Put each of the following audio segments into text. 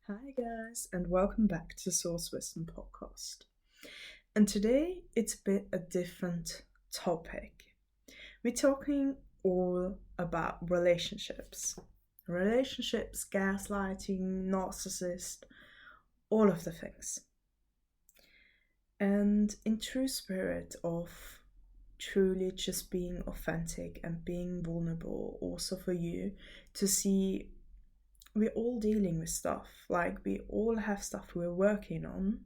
Hi guys, and welcome back to Source Wisdom Podcast. And today it's a bit a different topic. We're talking all about relationships. Relationships, gaslighting, narcissist, all of the things. And in true spirit of truly just being authentic and being vulnerable also for you to see we're all dealing with stuff, like we all have stuff we're working on.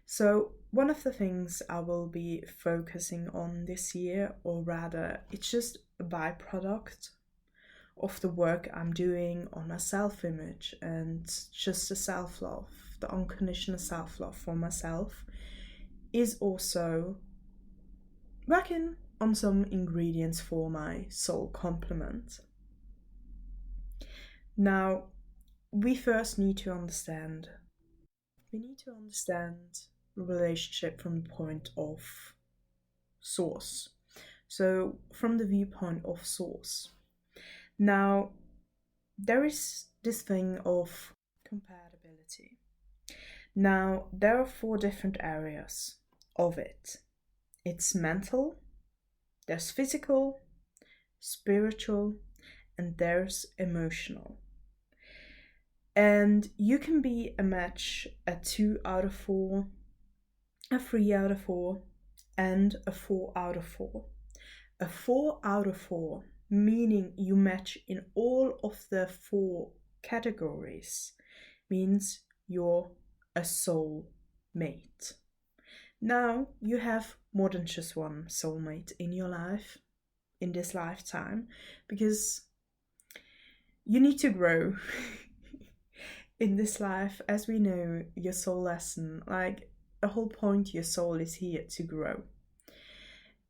So one of the things I will be focusing on this year, or rather it's just a byproduct of the work I'm doing on my self-image and just the self-love, the unconditional self-love for myself, is also working on some ingredients for my soul complement. Now, we first need to understand relationship from the point of source. So, from the viewpoint of source. Now, there is this thing of compatibility. Now, there are 4 different areas of it. It's mental, there's physical, spiritual, and there's emotional. And you can be a match a 2 out of 4, a 3 out of 4, and a 4 out of 4. A 4 out of 4, meaning you match in all of the 4 categories, means you're a soul mate. Now, you have more than just one soulmate in your life, in this lifetime, because you need to grow. In this life, as we know, your soul lesson, like the whole point, your soul is here to grow.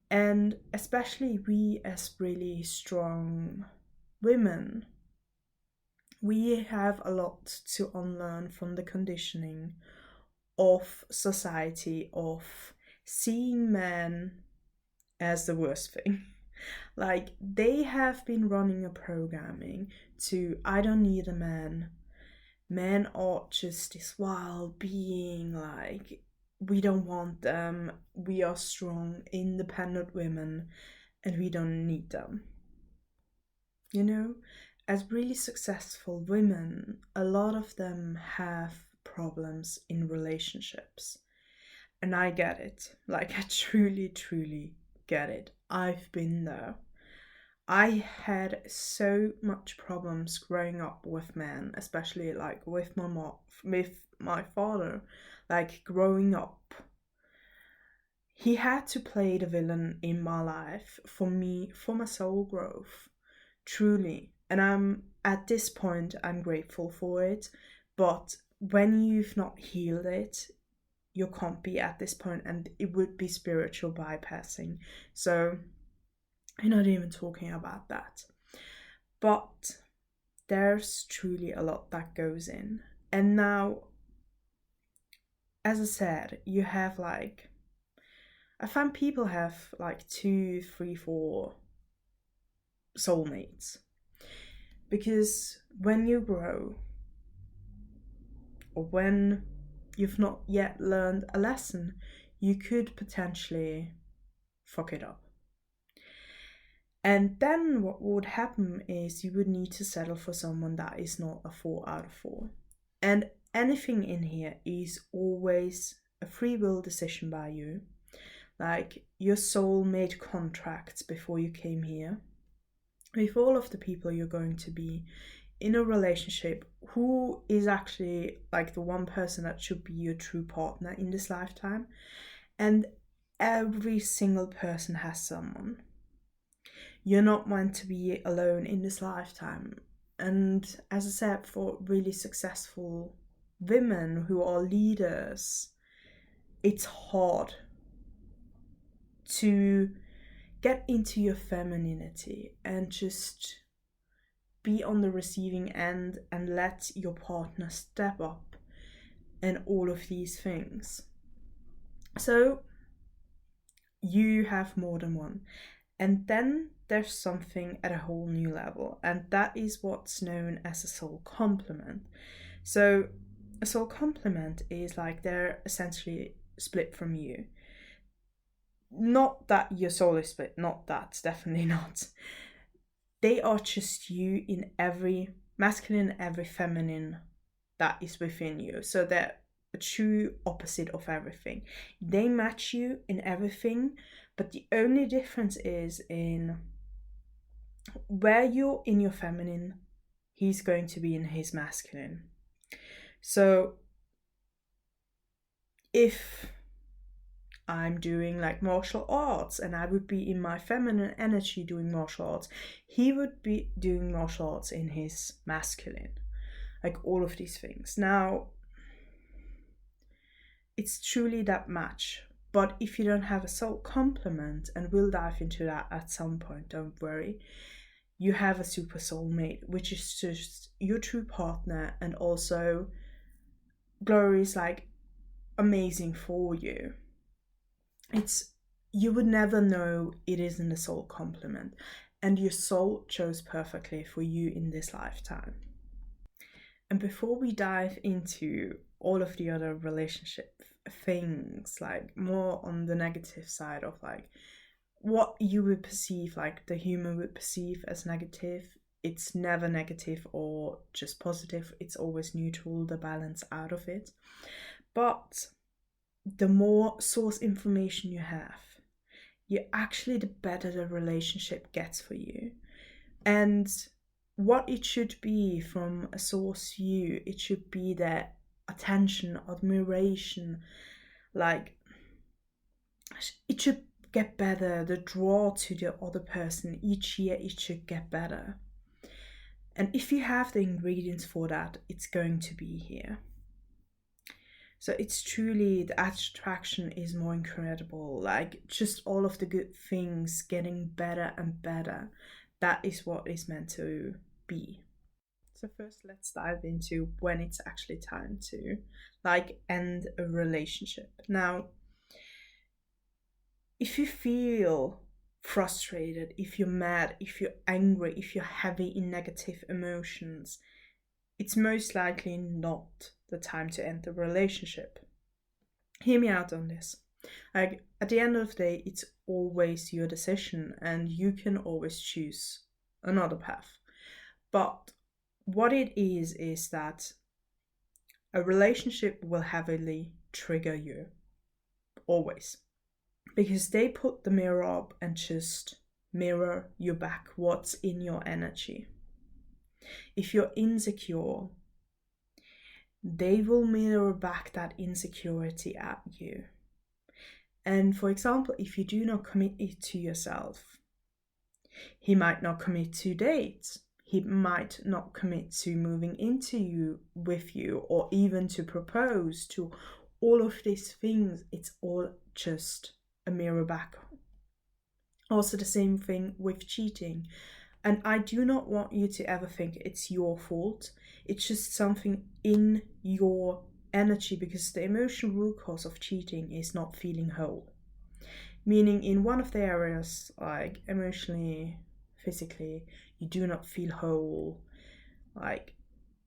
And especially we as really strong women, we have a lot to unlearn from the conditioning of society of seeing men as the worst thing. Like they have been running a programming to, I don't need a man. Men are just this wild being, like, we don't want them, we are strong, independent women, and we don't need them. You know, as really successful women, a lot of them have problems in relationships. And I get it. Like, I truly, truly get it. I've been there. I had so much problems growing up with men, especially like with my mom, with my father. Like growing up, he had to play the villain in my life for me, for my soul growth, truly. And I'm at this point, I'm grateful for it. But when you've not healed it, you can't be at this point, and it would be spiritual bypassing. So I'm not even talking about that. But there's truly a lot that goes in. And now, as I said, you have like, I find people have like 2, 3, 4 soulmates. Because when you grow, or when you've not yet learned a lesson, you could potentially fuck it up. And then what would happen is you would need to settle for someone that is not a 4 out of 4. And anything in here is always a free will decision by you. Like your soul made contracts before you came here with all of the people you're going to be in a relationship, who is actually like the one person that should be your true partner in this lifetime. And every single person has someone. You're not meant to be alone in this lifetime. And as I said, for really successful women who are leaders, it's hard to get into your femininity and just be on the receiving end and let your partner step up and all of these things. So you have more than one. And then there's something at a whole new level, and that is what's known as a soul complement. So a soul complement is like they're essentially split from you. Not that your soul is split, not that, definitely not. They are just you in every masculine, every feminine that is within you. So they're a true opposite of everything. They match you in everything, but the only difference is in where you're in your feminine, he's going to be in his masculine. So if I'm doing like martial arts and I would be in my feminine energy doing martial arts, he would be doing martial arts in his masculine. Like all of these things. Now, it's truly that match. But if you don't have a soul complement, and we'll dive into that at some point, don't worry, you have a super soulmate, which is just your true partner, and also Glory is like amazing for you. You would never know it isn't a soul complement, and your soul chose perfectly for you in this lifetime. And before we dive into all of the other relationship things, like more on the negative side of like what you would perceive, like the human would perceive as negative, it's never negative or just positive, it's always neutral, the balance out of it. But the more source information you have, the better the relationship gets for you. And what it should be from a source view, it should be that attention, admiration, like it should get better. The draw to the other person each year, it should get better. And if you have the ingredients for that, it's going to be here. So it's truly, the attraction is more incredible, like just all of the good things getting better and better. That is what is meant to be. So first let's dive into when it's actually time to like end a relationship. Now, if you feel frustrated, if you're mad, if you're angry, if you're heavy in negative emotions, it's most likely not the time to end the relationship. Hear me out on this. Like at the end of the day, it's always your decision and you can always choose another path. But what it is that a relationship will heavily trigger you. Always. Because they put the mirror up and just mirror you back what's in your energy. If you're insecure, they will mirror back that insecurity at you. And for example, if you do not commit it to yourself, he might not commit to dates. He might not commit to moving into you with you or even to propose, to all of these things. It's all just a mirror back. Also the same thing with cheating. And I do not want you to ever think it's your fault. It's just something in your energy, because the emotional root cause of cheating is not feeling whole. Meaning in one of the areas, like emotionally, physically, you do not feel whole, like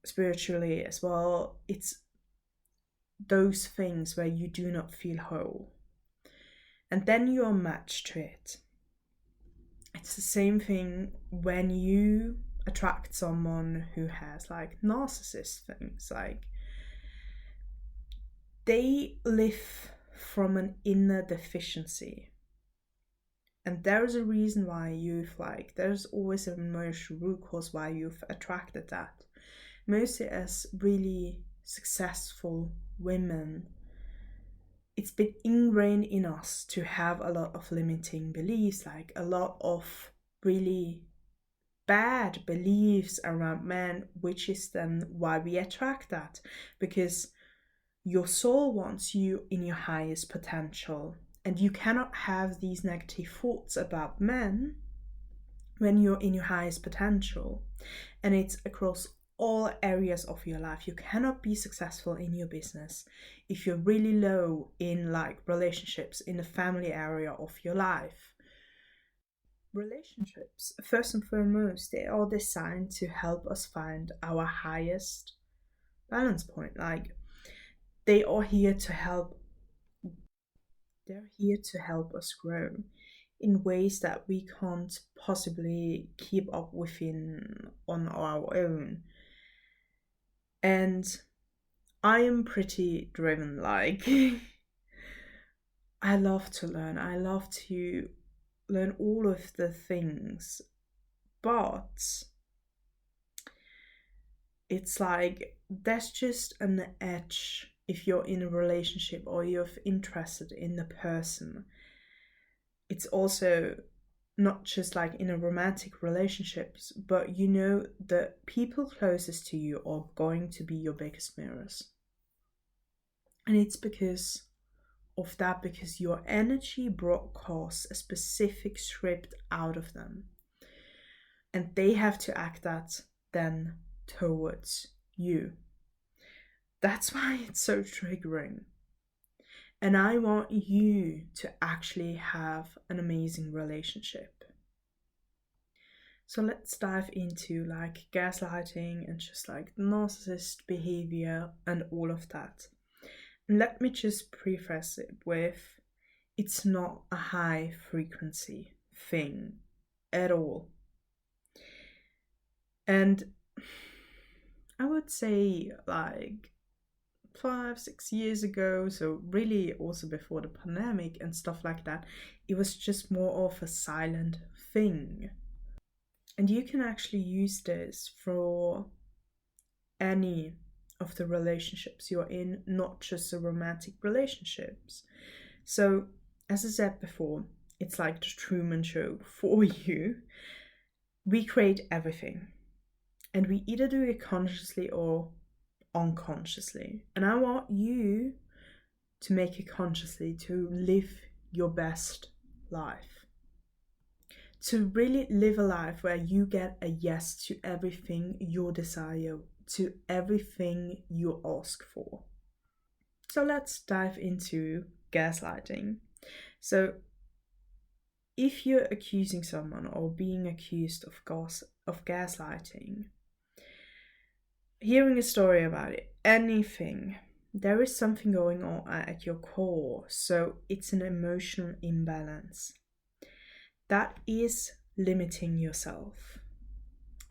spiritually as well. It's those things where you do not feel whole. And then you're matched to it. It's the same thing when you attract someone who has like narcissist things, like they live from an inner deficiency. And there's a reason why there's always an emotional root cause why you've attracted that. Mostly as really successful women, it's been ingrained in us to have a lot of limiting beliefs, like a lot of really bad beliefs around men, which is then why we attract that, because your soul wants you in your highest potential, and you cannot have these negative thoughts about men when you're in your highest potential. And it's across all areas of your life. You cannot be successful in your business if you're really low in like relationships in the family area of your life. relationships, first and foremost, they are designed to help us find our highest balance point. Like, they are here to help, they're here to help us grow in ways that we can't possibly keep up within on our own. And I am pretty driven, like I love to learn. I love to learn all of the things, but it's like there's just an edge if you're in a relationship or you're interested in the person. It's also not just like in a romantic relationships, but the people closest to you are going to be your biggest mirrors. And it's because of that, because your energy broadcasts a specific script out of them. And they have to act that then towards you. That's why it's so triggering. And I want you to actually have an amazing relationship. So let's dive into like gaslighting and just like narcissist behavior and all of that. And let me just preface it with, it's not a high frequency thing at all. And I would say like 5-6 years ago, so really also before the pandemic and stuff like that, it was just more of a silent thing. And you can actually use this for any of the relationships you're in, not just the romantic relationships. So, as I said before, it's like the Truman Show for you. We create everything, and we either do it consciously or unconsciously. And I want you to make it consciously, to live your best life. To really live a life where you get a yes to everything you desire, to everything you ask for. So let's dive into gaslighting. So if you're accusing someone or being accused of gaslighting, hearing a story about it, anything, there is something going on at your core. So it's an emotional imbalance that is limiting yourself,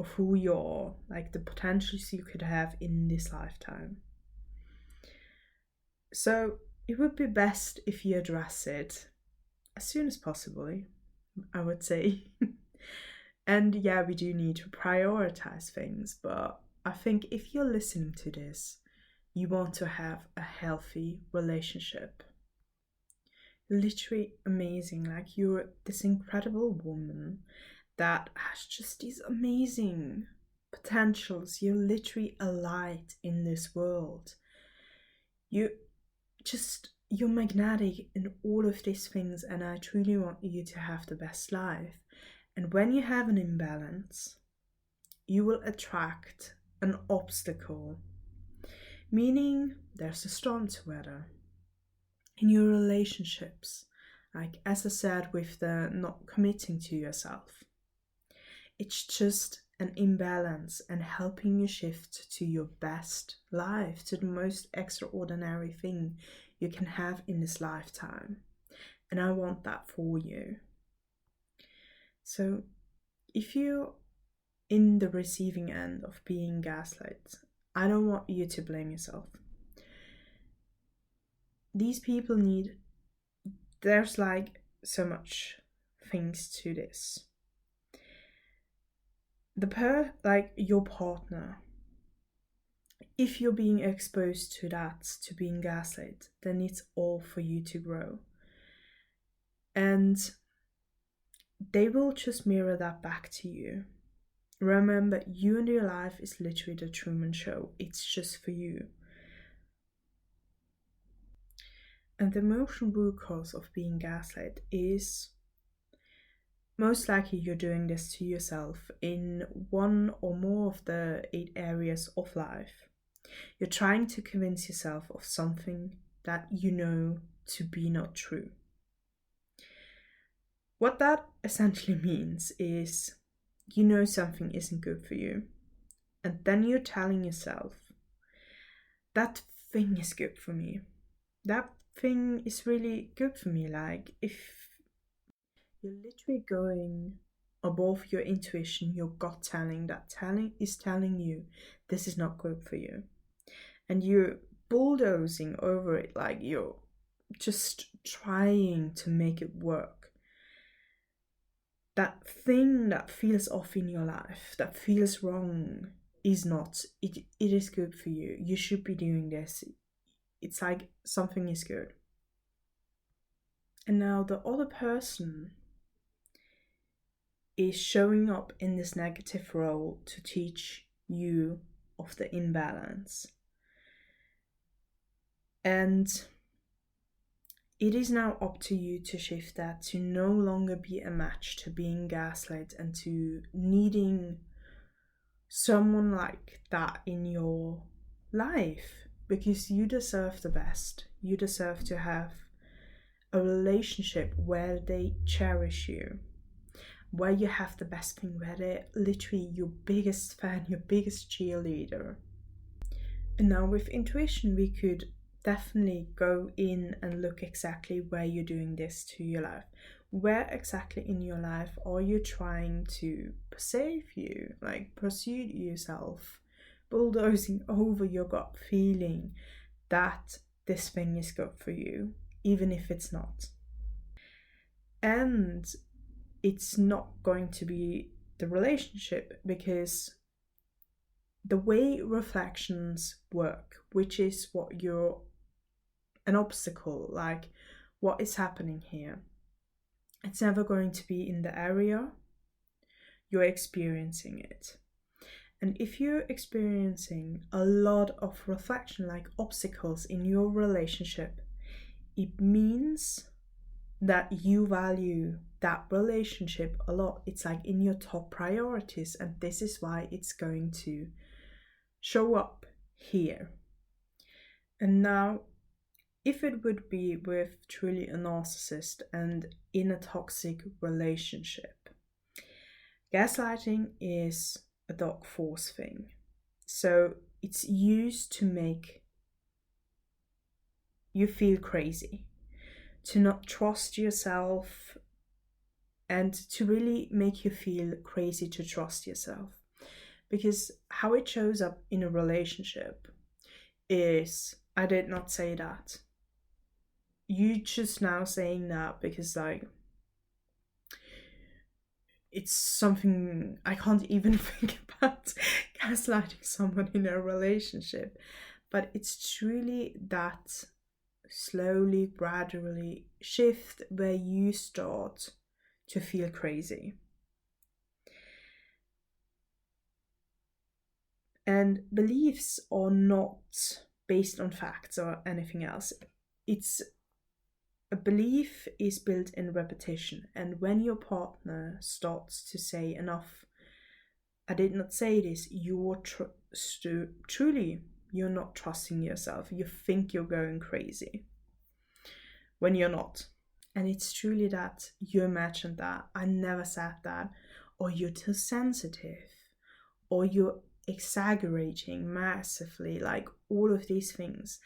of who you are, like the potentials you could have in this lifetime. So it would be best if you address it as soon as possible, I would say. And yeah, we do need to prioritize things, but I think if you're listening to this, you want to have a healthy relationship. Literally amazing. Like, you're this incredible woman that has just these amazing potentials. You're literally a light in this world. You're magnetic in all of these things, and I truly want you to have the best life. And when you have an imbalance, you will attract an obstacle, meaning there's a storm to weather in your relationships. Like, as I said, with the not committing to yourself, it's just an imbalance, and helping you shift to your best life, to the most extraordinary thing you can have in this lifetime. And I want that for you. So if you're in the receiving end of being gaslit, I don't want you to blame yourself. These people there's like so much things to this. Your partner, if you're being exposed to that, to being gaslit, then it's all for you to grow. And they will just mirror that back to you. Remember, you and your life is literally the Truman Show. It's just for you. And the emotional root cause of being gaslit is most likely you're doing this to yourself in one or more of the 8 areas of life. You're trying to convince yourself of something that you know to be not true. What that essentially means is you know something isn't good for you, and then you're telling yourself, that thing is good for me. That thing is really good for me. Like, if you're literally going above your intuition, your gut telling is telling you this is not good for you, and you're bulldozing over it, like you're just trying to make it work. That thing that feels off in your life, that feels wrong, is not. It is good for you. You should be doing this. It's like something is good. And now the other person is showing up in this negative role to teach you of the imbalance. And it is now up to you to shift that, to no longer be a match to being gaslit and to needing someone like that in your life, because you deserve the best. You deserve to have a relationship where they cherish you, where you have the best thing, where they're literally your biggest fan, your biggest cheerleader. And now with intuition, we could definitely go in and look exactly where you're doing this to your life. Where exactly in your life are you trying to save you, like pursue yourself, bulldozing over your gut feeling that this thing is good for you, even if it's not. And it's not going to be the relationship, because the way reflections work, which is what you're an obstacle, like what is happening here, it's never going to be in the area you're experiencing it. And if you're experiencing a lot of reflection, like obstacles in your relationship, it means that you value that relationship a lot. It's like in your top priorities, and this is why it's going to show up here. And now, if it would be with truly a narcissist and in a toxic relationship, gaslighting is a dark force thing. So it's used to make you feel crazy, to not trust yourself, and to really make you feel crazy to trust yourself. Because how it shows up in a relationship is, I did not say that. You just now saying that because, like, it's something I can't even think about gaslighting someone in a relationship. But it's truly that slowly, gradually shift where you start to feel crazy. And beliefs are not based on facts or anything else. It's a belief is built in repetition. And when your partner starts to say enough, I did not say this, you're truly, you're not trusting yourself. You think you're going crazy when you're not. And it's truly that you imagined that, I never said that, or you're too sensitive, or you're exaggerating massively, like all of these things.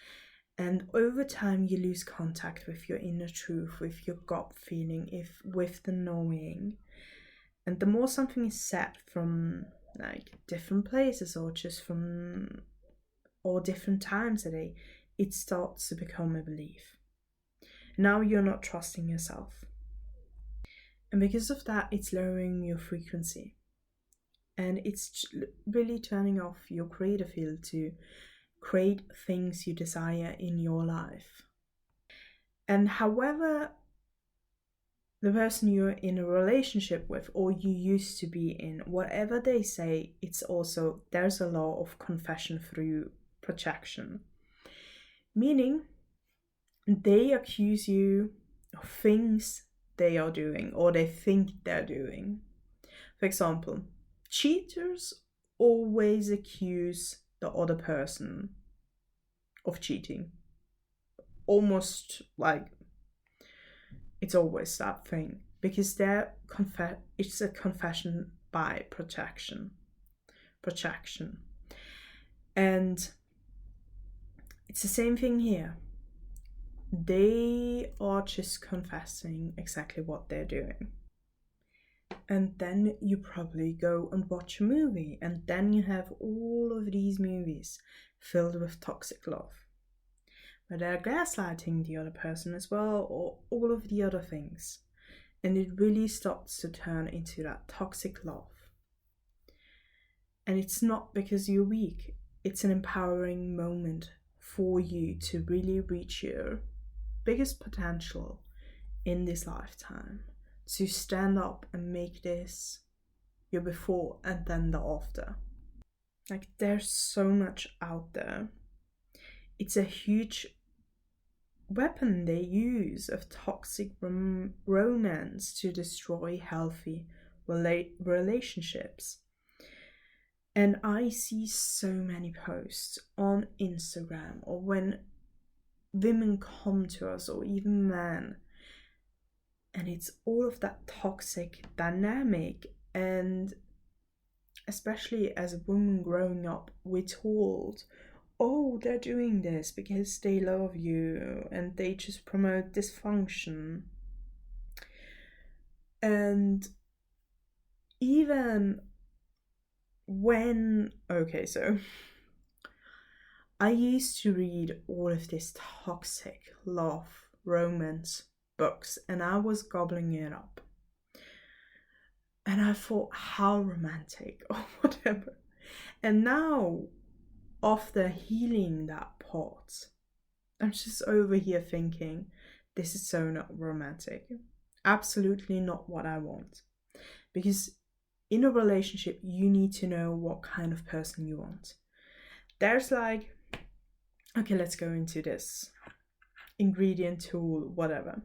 And over time you lose contact with your inner truth, with your gut feeling, with the knowing. And the more something is said from like different places, or just from or different times a day, it starts to become a belief. Now you're not trusting yourself, and because of that, it's lowering your frequency. And it's really turning off your creative field to create things you desire in your life. And however the person you're in a relationship with, or you used to be in, whatever they say, it's also, there's a law of confession through projection. Meaning, they accuse you of things they are doing, or they think they're doing. For example, cheaters always accuse the other person of cheating. Almost like it's always that thing. because it's a confession by projection. And it's the same thing here. They are just confessing exactly what they're doing. And then you probably go and watch a movie, and then you have all of these movies filled with toxic love, where they're gaslighting the other person as well, or all of the other things. And it really starts to turn into that toxic love. And it's not because you're weak, it's an empowering moment for you to really reach your biggest potential in this lifetime, to stand up and make this your before and then the after. Like, there's so much out there. It's a huge weapon they use of toxic romance to destroy healthy relationships. And I see so many posts on Instagram, or when women come to us, or even men, and it's all of that toxic dynamic. And especially as a woman growing up, we're told, oh, they're doing this because they love you and they just promote dysfunction. And even when, okay, so I used to read all of this toxic love romance books, and I was gobbling it up. And I thought, how romantic, or whatever. And now, after healing that part, I'm just over here thinking, this is so not romantic. Absolutely not what I want. Because in a relationship, you need to know what kind of person you want. There's like, okay, let's go into this ingredient tool, whatever.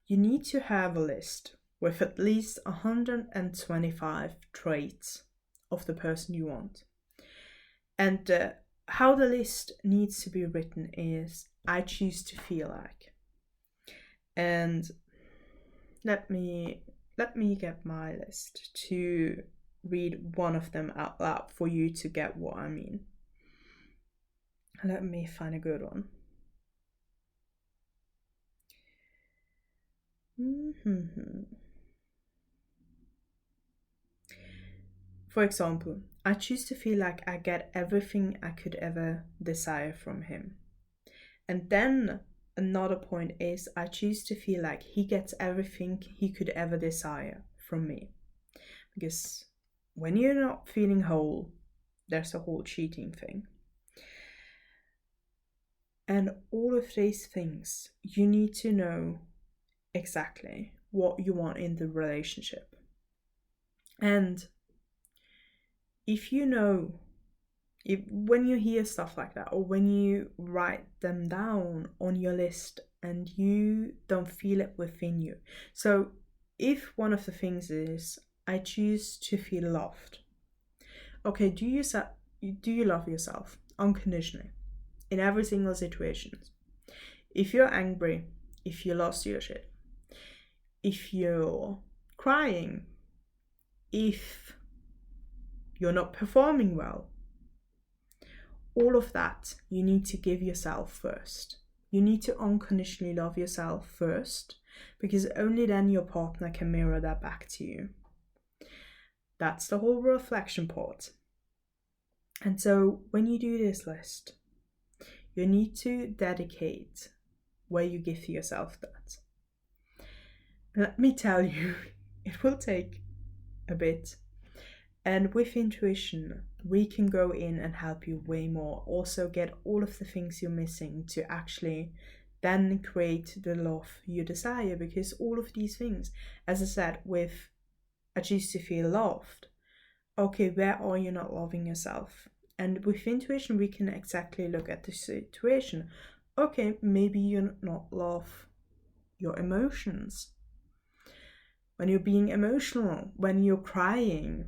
You need to have a list with at least 125 traits of the person you want. And how the list needs to be written is, I choose to feel like. And let me get my list to read one of them out loud for you to get what I mean. Let me find a good one. For example, I choose to feel like I get everything I could ever desire from him. And then another point is, I choose to feel like he gets everything he could ever desire from me. Because when you're not feeling whole, there's a whole cheating thing. And all of these things, you need to know exactly what you want in the relationship. And if you know, when you hear stuff like that, or when you write them down on your list and you don't feel it within you. So if one of the things is, I choose to feel loved. Okay, do you love yourself unconditionally in every single situation? If you're angry, if you lost your shit, if you're crying, if you're not performing well, all of that you need to give yourself first. You need to unconditionally love yourself first, because only then your partner can mirror that back to you. That's the whole reflection part. And so when you do this list, you need to dedicate where you give yourself that. Let me tell you, it will take a bit. And with intuition, we can go in and help you way more. Also get all of the things you're missing to actually then create the love you desire. Because all of these things, as I said, with I choose to feel loved. Okay, where are you not loving yourself? And with intuition, we can exactly look at the situation. Okay, maybe you not love your emotions. When you're being emotional, when you're crying,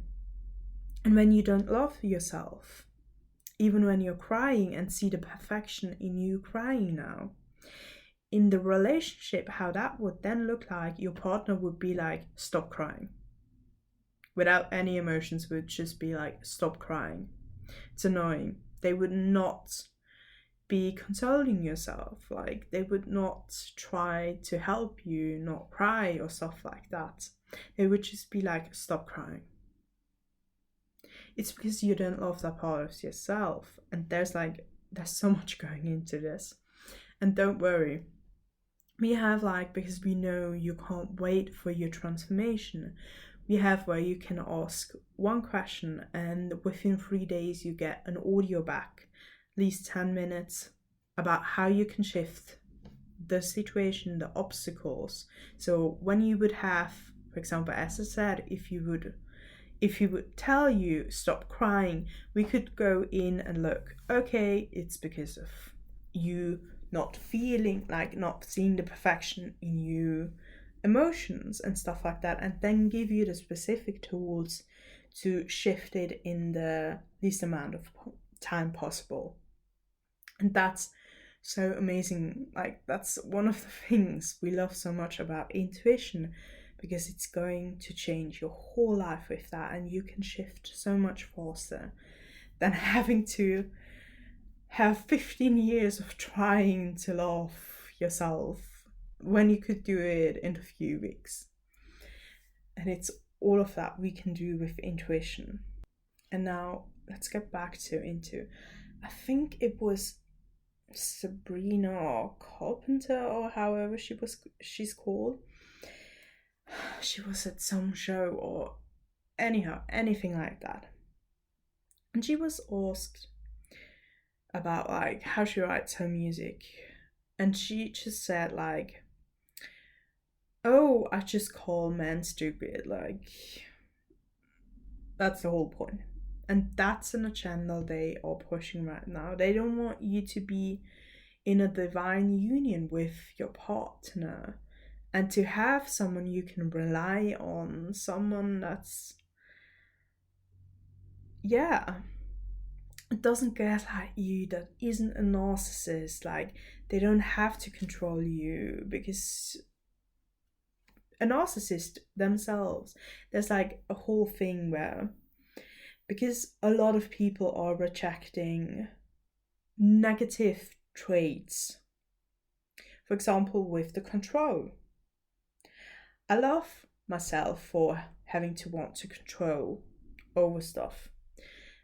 and when you don't love yourself, even when you're crying and see the perfection in you crying now, in the relationship, how that would then look like, your partner would be like, stop crying. Without any emotions, would just be like, stop crying. It's annoying. They would not be consoling yourself. Like, they would not try to help you not cry or stuff like that. They would just be like, stop crying. It's because you don't love that part of yourself. And there's so much going into this. And don't worry. We have because we know you can't wait for your transformation, we have where you can ask one question and within 3 days you get an audio back, at least 10 minutes, about how you can shift the situation, the obstacles. So when you would have, for example, as I said, if you would tell you stop crying, we could go in and look, okay, it's because of you not feeling, not seeing the perfection in you emotions and stuff like that, and then give you the specific tools to shift it in the least amount of time possible. And that's so amazing. That's one of the things we love so much about intuition, because it's going to change your whole life with that, and you can shift so much faster than having to have 15 years of trying to love yourself when you could do it in a few weeks. And it's all of that we can do with intuition. And now let's get back to I think it was Sabrina Carpenter, or however she's called. She was at some show or anyhow, anything like that. And she was asked about how she writes her music. And she just said oh, I just call men stupid. That's the whole point. And that's an agenda they are pushing right now. They don't want you to be in a divine union with your partner and to have someone you can rely on, someone that's, it doesn't gaslight you, that isn't a narcissist. They don't have to control you, because a narcissist themselves, there's a whole thing where, because a lot of people are rejecting negative traits, for example with the control. I love myself for having to want to control over stuff,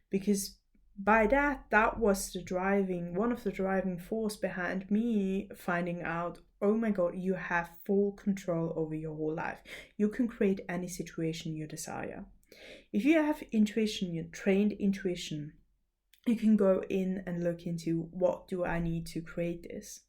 because by that was one of the driving force behind me finding out, oh my god, you have full control over your whole life. You can create any situation you desire. If you have intuition, you trained intuition, you can go in and look into, what do I need to create this?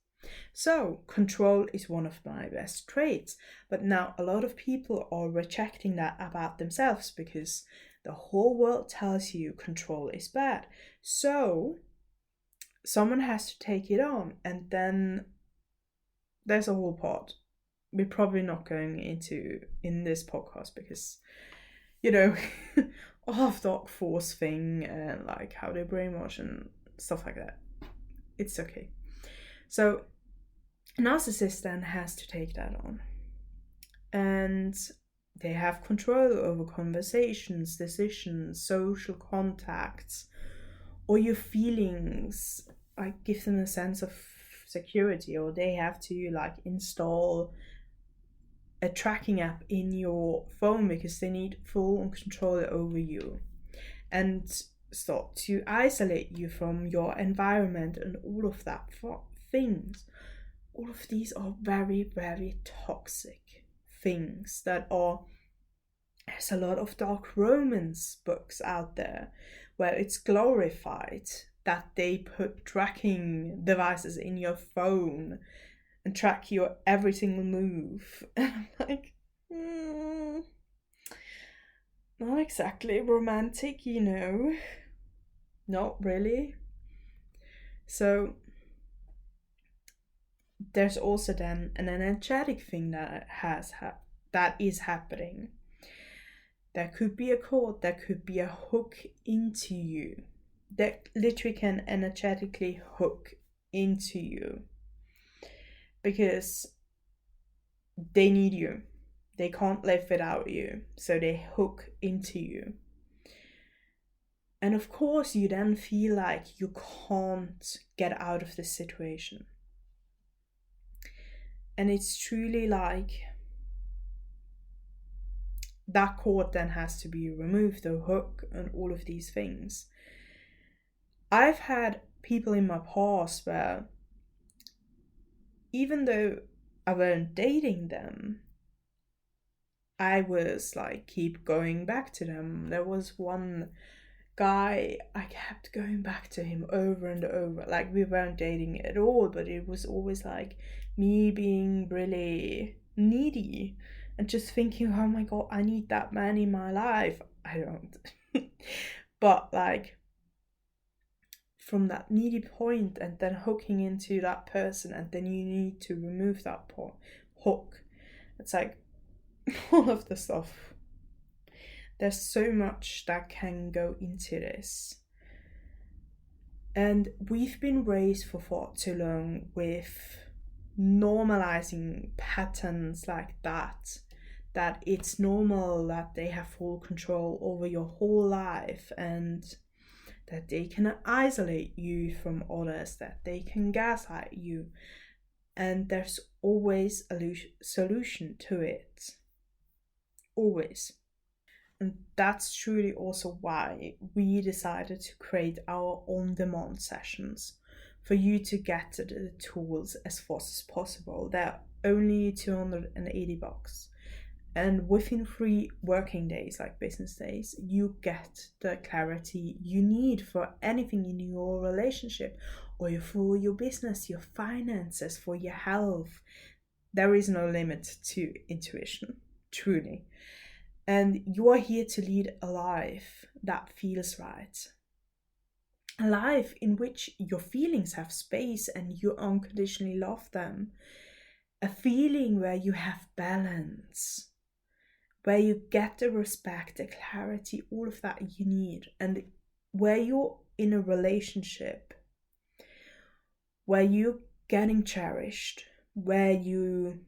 So control is one of my best traits, but now a lot of people are rejecting that about themselves, because the whole world tells you control is bad. So someone has to take it on, and then there's a whole part we're probably not going into in this podcast, because half dark force thing and how they brainwash and stuff like that. It's okay. So narcissist then has to take that on, and they have control over conversations, decisions, social contacts, or your feelings. Give them a sense of security, or they have to install a tracking app in your phone because they need full control over you, and start to isolate you from your environment and all of that things. All of these are very, very toxic things that are, there's a lot of dark romance books out there where it's glorified that they put tracking devices in your phone and track your every single move. And I'm not exactly romantic, not really. So there's also then an energetic thing that is happening. There could be a cord, there could be a hook into you that literally can energetically hook into you. because they need you. They can't live without you, so they hook into you. And of course, you then feel like you can't get out of this situation. And it's truly like that cord then has to be removed, the hook and all of these things. I've had people in my past where, even though I weren't dating them, I was like, keep going back to them. There was one guy, I kept going back to him over and over. Like, we weren't dating at all, but it was always like me being really needy and just thinking, oh my god, I need that man in my life. I don't. But like, from that needy point and then hooking into that person, and then you need to remove that hook. It's like all of the stuff. There's so much that can go into this. And we've been raised for far too long with normalizing patterns like that it's normal that they have full control over your whole life, and that they can isolate you from others, that they can gaslight you, and there's always a solution to it. Always. And that's truly also why we decided to create our on-demand sessions, for you to get the tools as fast as possible. They're only $280. And within 3 working days, like business days, you get the clarity you need for anything in your relationship, or for your business, your finances, for your health. There is no limit to intuition, truly. And you are here to lead a life that feels right. A life in which your feelings have space and you unconditionally love them. A feeling where you have balance, where you get the respect, the clarity, all of that you need, and where you're in a relationship where you're getting cherished, where you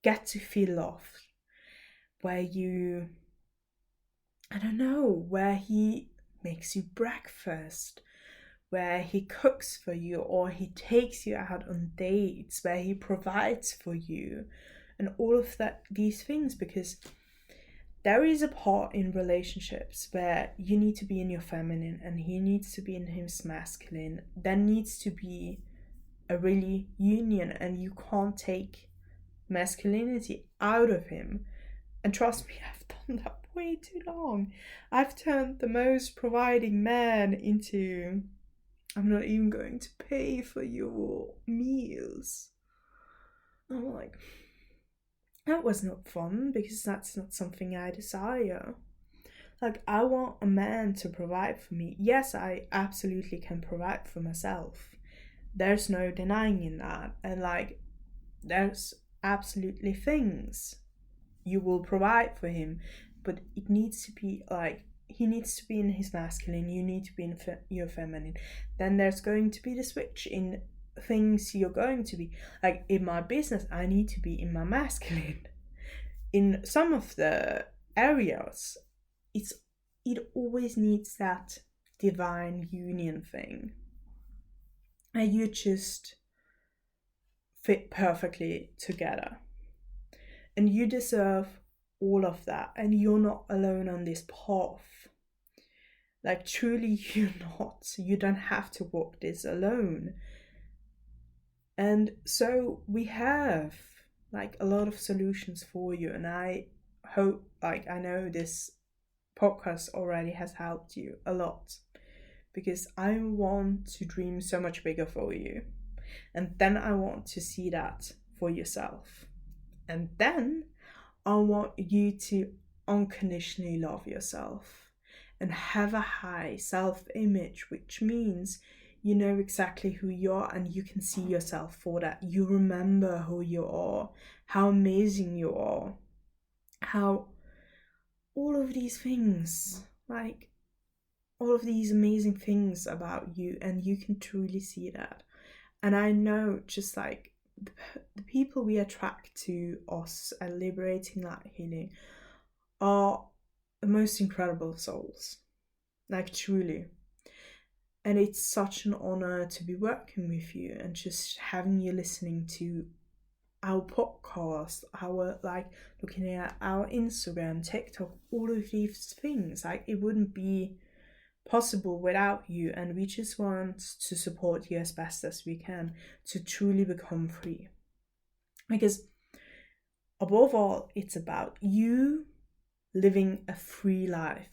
get to feel loved, where you, I don't know, where he makes you breakfast, where he cooks for you, or he takes you out on dates, where he provides for you, and all of these things. Because there is a part in relationships where you need to be in your feminine and he needs to be in his masculine. There needs to be a really union, and you can't take masculinity out of him. And trust me, I've done that way too long. I've turned the most providing man into, I'm not even going to pay for your meals. I'm like, that was not fun, because that's not something I desire. Like, I want a man to provide for me. Yes, I absolutely can provide for myself. There's no denying in that. And like, there's absolutely things you will provide for him, but it needs to be like, he needs to be in his masculine, you need to be in your feminine. Then there's going to be the switch in things you're going to be. Like, in my business, I need to be in my masculine. In some of the areas, it always needs that divine union thing, and you just fit perfectly together. And you deserve all of that, and you're not alone on this path. Like, truly, you're not. You don't have to walk this alone. And so we have like a lot of solutions for you, and I hope, like, I know this podcast already has helped you a lot, because I want to dream so much bigger for you, and then I want to see that for yourself, and then I want you to unconditionally love yourself and have a high self-image, which means you know exactly who you are and you can see yourself for that. You remember who you are, how amazing you are, how all of these things, like all of these amazing things about you, and you can truly see that. And I know, just like the people we attract to us at Liberating Light Healing are the most incredible souls, like truly. And it's such an honor to be working with you and just having you listening to our podcast, our like looking at our Instagram, TikTok, all of these things. Like it wouldn't be possible without you, and we just want to support you as best as we can to truly become free. Because above all, it's about you living a free life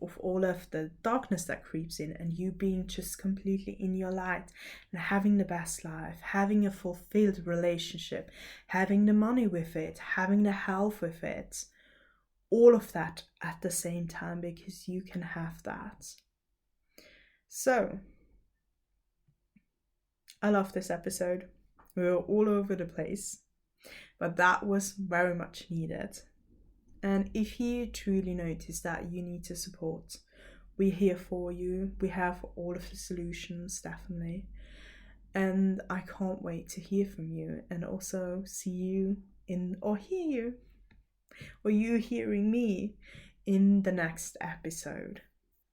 of all of the darkness that creeps in, and you being just completely in your light and having the best life, having a fulfilled relationship, having the money with it, having the health with it, all of that at the same time, because you can have that. So, I love this episode. We were all over the place, but that was very much needed. And if you truly notice that you need to support, we're here for you. We have all of the solutions, definitely. And I can't wait to hear from you and also see you or hear you, or you hearing me in the next episode.